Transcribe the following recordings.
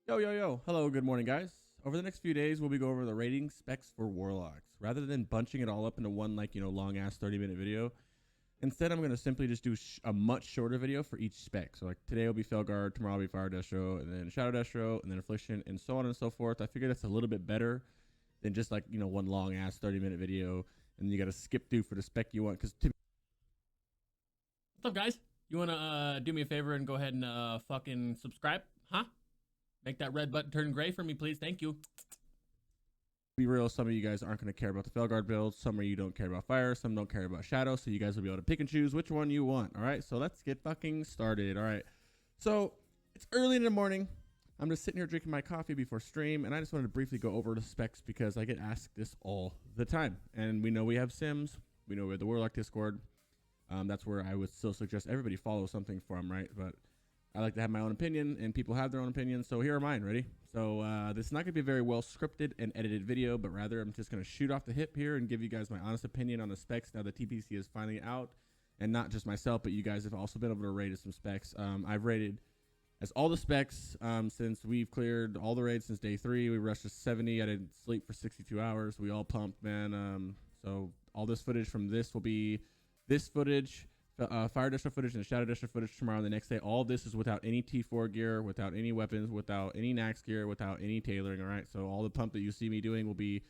Yo. Hello, good morning, guys. Over the next few days, we'll be going over the rating specs for Warlocks. Rather than bunching it all up into one, long ass 30-minute video, instead, I'm going to simply just do a much shorter video for each spec. So, like, today will be Felguard, tomorrow will be Fire Destro, and then Shadow Destro, and then Affliction, and so on and so forth. I figure that's a little bit better than just, one long ass 30-minute video, and you got to skip through for the spec you want. Because What's up, guys? You want to do me a favor and go ahead and fucking subscribe? Huh? Make that red button turn gray for me, please. Thank you. be real, some of you guys aren't going to care about the Felguard build. Some of you don't care about Fire. Some don't care about Shadow. So you guys will be able to pick and choose which one you want. All right. So let's get fucking started. All right. So it's early in the morning. I'm just sitting here drinking my coffee before stream. And I just wanted to briefly go over the specs because I get asked this all the time. And we know we have Sims. We know we have the Warlock Discord. That's where I would still suggest everybody follow something from, right? But I like to have my own opinion, and people have their own opinions, so here are mine. Ready? So this is not going to be a very well scripted and edited video, but rather I'm just going to shoot off the hip here and give you guys my honest opinion on the specs now the TBC is finally out, and not just myself, but you guys have also been able to rate some specs. I've rated as all the specs since we've cleared all the raids since day 3. We rushed to 70. I didn't sleep for 62 hours. We all pumped, man. So all this footage from this will be this footage. Fire Destro footage and Shadow Destro footage tomorrow and the next day. All this is without any T4 gear, without any weapons, without any Nax gear, without any tailoring, all right? So all the pump that you see me doing will be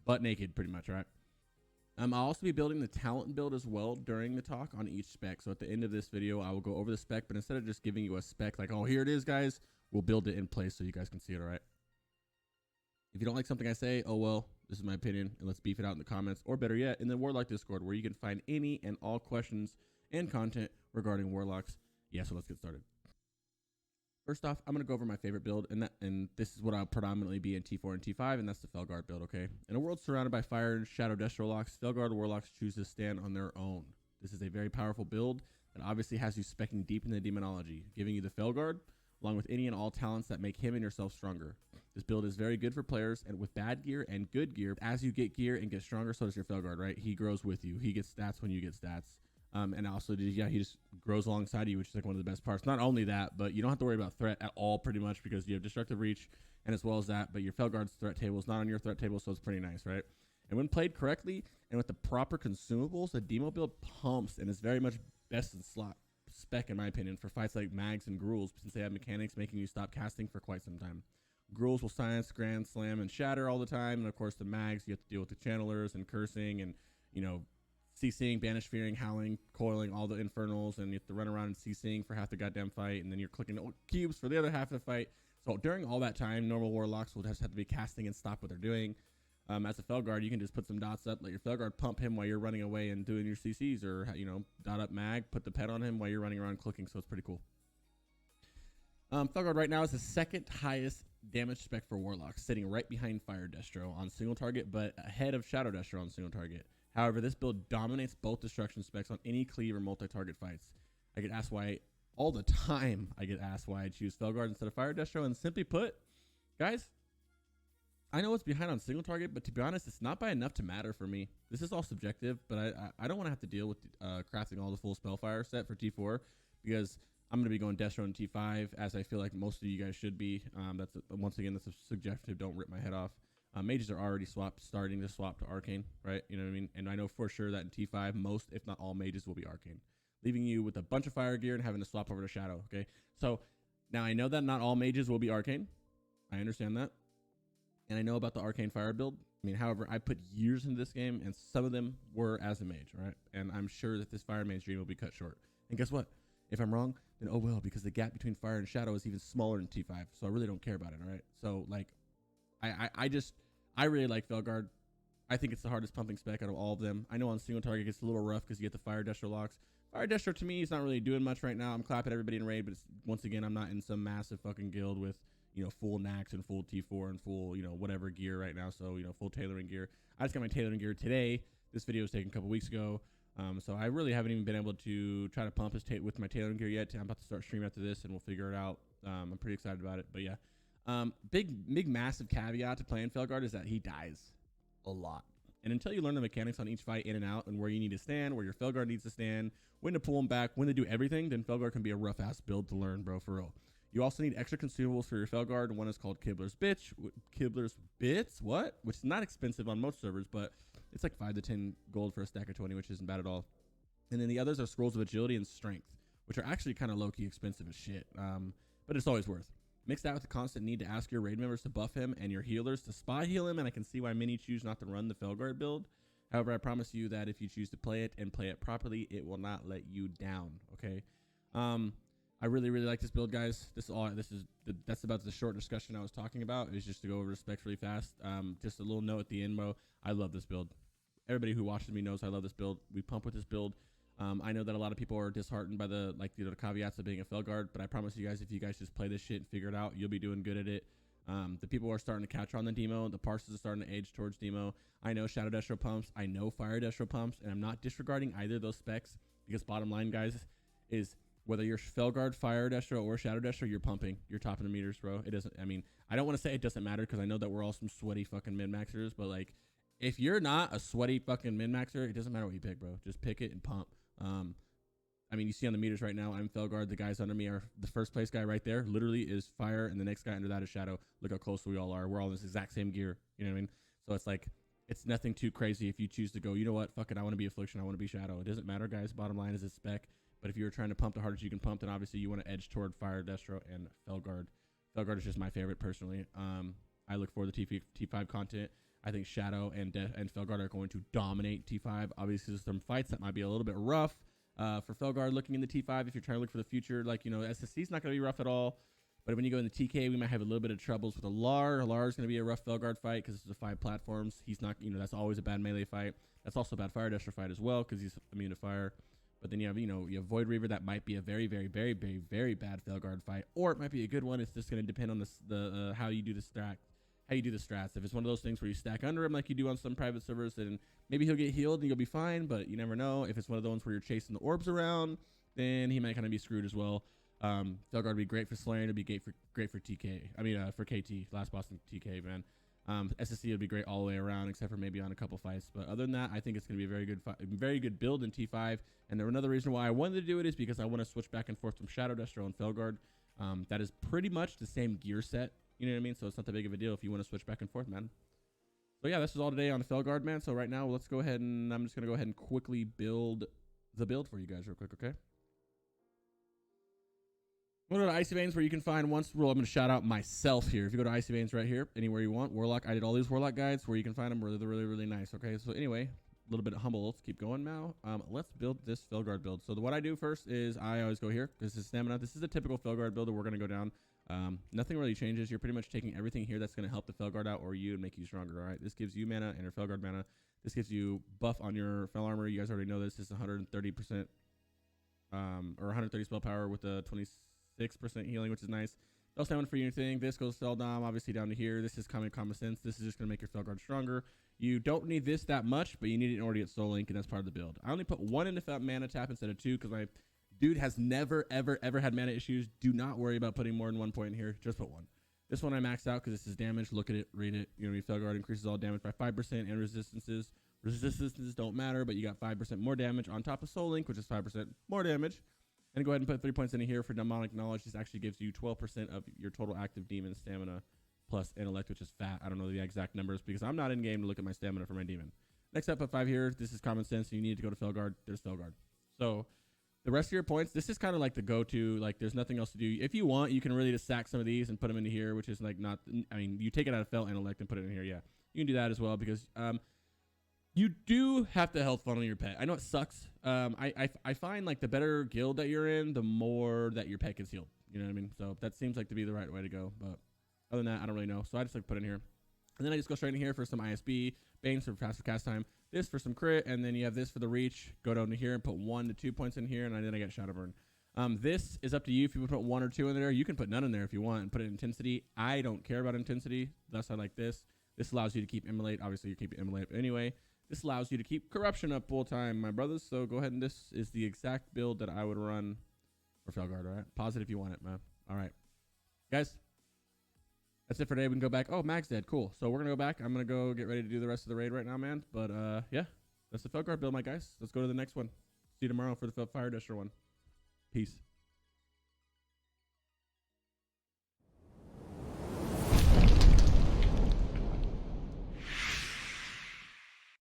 butt naked pretty much, all right? I'll also be building the talent build as well during the talk on each spec. So at the end of this video, I will go over the spec, but instead of just giving you a spec like, oh, here it is, guys, we'll build it in place so you guys can see it, all right? If you don't like something I say, oh well, this is my opinion, and let's beef it out in the comments, or better yet, in the Warlock Discord, where you can find any and all questions and content regarding Warlocks. Yeah, so let's get started. First off, I'm going to go over my favorite build, and this is what I'll predominantly be in T4 and T5, and that's the Felguard build, okay? In a world surrounded by Fire and Shadow Destro locks, Felguard Warlocks choose to stand on their own. This is a very powerful build that obviously has you speccing deep in the Demonology, giving you the Felguard, along with any and all talents that make him and yourself stronger. This build is very good for players and with bad gear and good gear. As you get gear and get stronger, so does your Felguard, right? He grows with you. He gets stats when you get stats. And also, yeah, he just grows alongside you, which is like one of the best parts. Not only that, but you don't have to worry about threat at all pretty much because you have destructive reach and as well as that, but your Felguard's threat table is not on your threat table, so it's pretty nice, right? And when played correctly and with the proper consumables, the demo build pumps and is very much best in slot spec in my opinion for fights like mags and ghouls since they have mechanics making you stop casting for quite some time. Ghouls will silence, grand slam, and shatter all the time, and of course the mags you have to deal with the channelers and cursing and CCing, banish, fearing, howling, coiling, all the infernals, and you have to run around and CCing for half the goddamn fight, and then you're clicking cubes for the other half of the fight. So during all that time, normal Warlocks will just have to be casting and stop what they're doing. As a Felguard, you can just put some dots up, let your Felguard pump him while you're running away and doing your CCs, or dot up mag, put the pet on him while you're running around clicking. So it's pretty cool. Felguard right now is the second highest damage spec for Warlocks, sitting right behind Fire Destro on single target, but ahead of Shadow Destro on single target. However, this build dominates both destruction specs on any cleave or multi-target fights. I get asked why all the time. I get asked why I choose Felguard instead of Fire Destro, and simply put, guys, I know it's behind on single target, but to be honest, it's not by enough to matter for me. This is all subjective, but I don't want to have to deal with crafting all the full Spellfire set for T4 because I'm going to be going Destro in T5, as I feel like most of you guys should be. Once again, that's a subjective. Don't rip my head off. Mages are already starting to swap to Arcane, right? You know what I mean? And I know for sure that in T5, most, if not all, mages will be Arcane, leaving you with a bunch of fire gear and having to swap over to Shadow, okay? So now I know that not all mages will be Arcane. I understand that. And I know about the Arcane Fire build. I mean, however, I put years into this game, and some of them were as a mage, right? And I'm sure that this Fire Mage dream will be cut short. And guess what? If I'm wrong, then oh well, because the gap between Fire and Shadow is even smaller in T5. So I really don't care about it, all right? So, like, I really like Felguard. I think it's the hardest pumping spec out of all of them. I know on single target it's a little rough because you get the Fire Destro locks. Fire Destro to me is not really doing much right now. I'm clapping everybody in raid, but once again, I'm not in some massive fucking guild with full Nax and full T4 and full whatever gear right now. So full tailoring gear. I just got my tailoring gear today. This video was taken a couple weeks ago. So I really haven't even been able to try to pump his with my tailoring gear yet. I'm about to start streaming after this, and we'll figure it out. I'm pretty excited about it. But yeah. Big massive caveat to playing Felguard is that he dies a lot. And until you learn the mechanics on each fight in and out and where you need to stand, where your Felguard needs to stand, when to pull him back, when to do everything, then Felguard can be a rough ass build to learn, bro, for real. You also need extra consumables for your Felguard. One is called Kibler's Bits, what? Which is not expensive on most servers, but it's like 5 to 10 gold for a stack of 20, which isn't bad at all. And then the others are Scrolls of Agility and Strength, which are actually kind of low-key expensive as shit, but it's always worth. Mix that with the constant need to ask your raid members to buff him and your healers to spot heal him, and I can see why many choose not to run the Felguard build. However, I promise you that if you choose to play it and play it properly, it will not let you down, okay? I really like this build, guys. That's about the short discussion I was talking about. It was just to go over specs really fast. Just a little note at the end, bro. I love this build. Everybody who watches me knows I love this build. We pump with this build. I know that a lot of people are disheartened by the the caveats of being a Felguard, but I promise you guys, if you guys just play this shit and figure it out, you'll be doing good at it. The people are starting to catch on the demo. The parsers are starting to age towards demo. I know Shadow Destro pumps. I know Fire Destro pumps, and I'm not disregarding either of those specs, because bottom line, guys, is whether you're Felguard, Fire Destro, or Shadow Destro, you're pumping. You're topping the meters, bro. It doesn't. I mean, I don't want to say it doesn't matter, because I know that we're all some sweaty fucking min-maxers, but like, if you're not a sweaty fucking min-maxer, it doesn't matter what you pick, bro. Just pick it and pump. I mean, you see on the meters right now, I'm Felguard. The guys under me are the first place guy right there. Literally is Fire, and the next guy under that is Shadow. Look how close we all are. We're all in this exact same gear. You know what I mean? So it's like, it's nothing too crazy if you choose to go, you know what? Fuck it. I want to be Affliction. I want to be Shadow. It doesn't matter, guys. Bottom line is it's spec. But if you're trying to pump the hardest you can pump, then obviously you want to edge toward Fire, Destro, and Felguard. Felguard is just my favorite personally. I look forward to T5 content. I think Shadow and Felguard are going to dominate T5. Obviously, there's some fights that might be a little bit rough for Felguard looking into T5. If you're trying to look for the future, like, you know, SSC is not going to be rough at all. But when you go in the TK, we might have a little bit of troubles with a Lar. A Lar is going to be a rough Felguard fight because it's the 5 platforms. He's not, you know, that's always a bad melee fight. That's also a bad Fire Destro fight as well because he's immune to fire. But then you have, you have Void Reaver. That might be a very bad Felguard fight, or it might be a good one. It's just going to depend on the how you do the stack. How you do the strats. If it's one of those things where you stack under him like you do on some private servers, then maybe he'll get healed and you'll be fine, but you never know. If it's one of the ones where you're chasing the orbs around, then he might kind of be screwed as well. Felguard would be great for Slaying. It'd be great for TK. I mean, for KT, last boss in TK, man. SSC would be great all the way around, except for maybe on a couple fights. But other than that, I think it's going to be a very good build in T5. And another reason why I wanted to do it is because I want to switch back and forth from Shadow Destro and Felguard. That is pretty much the same gear set. You know what I mean? So it's not that big of a deal if you want to switch back and forth, man. So yeah, this is all today on the Felguard, man. So right now, let's go ahead and I'm just going to go ahead and quickly build the build for you guys real quick, okay? We'll go to Icy Veins, where you can find once rule. I'm going to shout out myself here. If you go to Icy Veins right here, anywhere you want, Warlock. I did all these Warlock guides where you can find them. Really nice, okay? So anyway, a little bit humble. Let's keep going now. Let's build this Felguard build. So what I do first is I always go here. This is stamina. This is the typical Felguard build that we're going to go down. Nothing really changes. You're pretty much taking everything here that's going to help the Felguard out or you and make you stronger, all right? This gives you mana and your Felguard mana. This gives you buff on your Fel Armor. You guys already know this. This is 130%, or 130 spell power with a 26% healing, which is nice. Spell stamina for anything. This goes Seldom, obviously down to here. This is common sense. This is just going to make your Felguard stronger. You don't need this that much, but you need it in order to get Soul Link, and that's part of the build. I only put 1 into mana tap instead of 2 because my dude has never, ever had mana issues. Do not worry about putting more than 1 point in here. Just put 1. This one I maxed out because this is damage. Look at it, read it. You know, Felguard increases all damage by 5% and resistances. Resistances don't matter, but you got 5% more damage on top of Soul Link, which is 5% more damage. And go ahead and put 3 points in here for Demonology. This actually gives you 12% of your total active demon stamina plus intellect, which is fat. I don't know the exact numbers because I'm not in game to look at my stamina for my demon. Next up, put 5 here. This is common sense. You need to go to Felguard. There's Felguard. So the rest of your points, this is kind of like the go-to. Like, there's nothing else to do. If you want, you can really just sack some of these and put them into here, which is like not. I mean, you take it out of Fel intellect and put it in here. Yeah, you can do that as well because you do have to health funnel your pet. I know it sucks. I find like the better guild that you're in, the more that your pet gets healed. You know what I mean? So that seems like to be the right way to go. But other than that, I don't really know. So I just like put in here. And then I just go straight in here for some ISB, Banes for faster cast time, this for some crit, and then you have this for the reach. Go down to here and put 1 to 2 points in here, and then I get Shadow Burn. This is up to you. If you want to put 1 or 2 in there, you can put none in there if you want and put it in intensity. I don't care about intensity. Thus, I like this. This allows you to keep Immolate. Obviously, you keep Immolate anyway. This allows you to keep Corruption up full time, my brothers. So go ahead and this is the exact build that I would run for Felguard, all right? Pause it if you want it, man. All right. Guys, that's it for today. We can go back. Oh, Mag's dead. Cool. So we're going to go back. I'm going to go get ready to do the rest of the raid right now, man. But yeah, that's the Felguard build, my guys. Let's go to the next one. See you tomorrow for the Fire Destro one. Peace.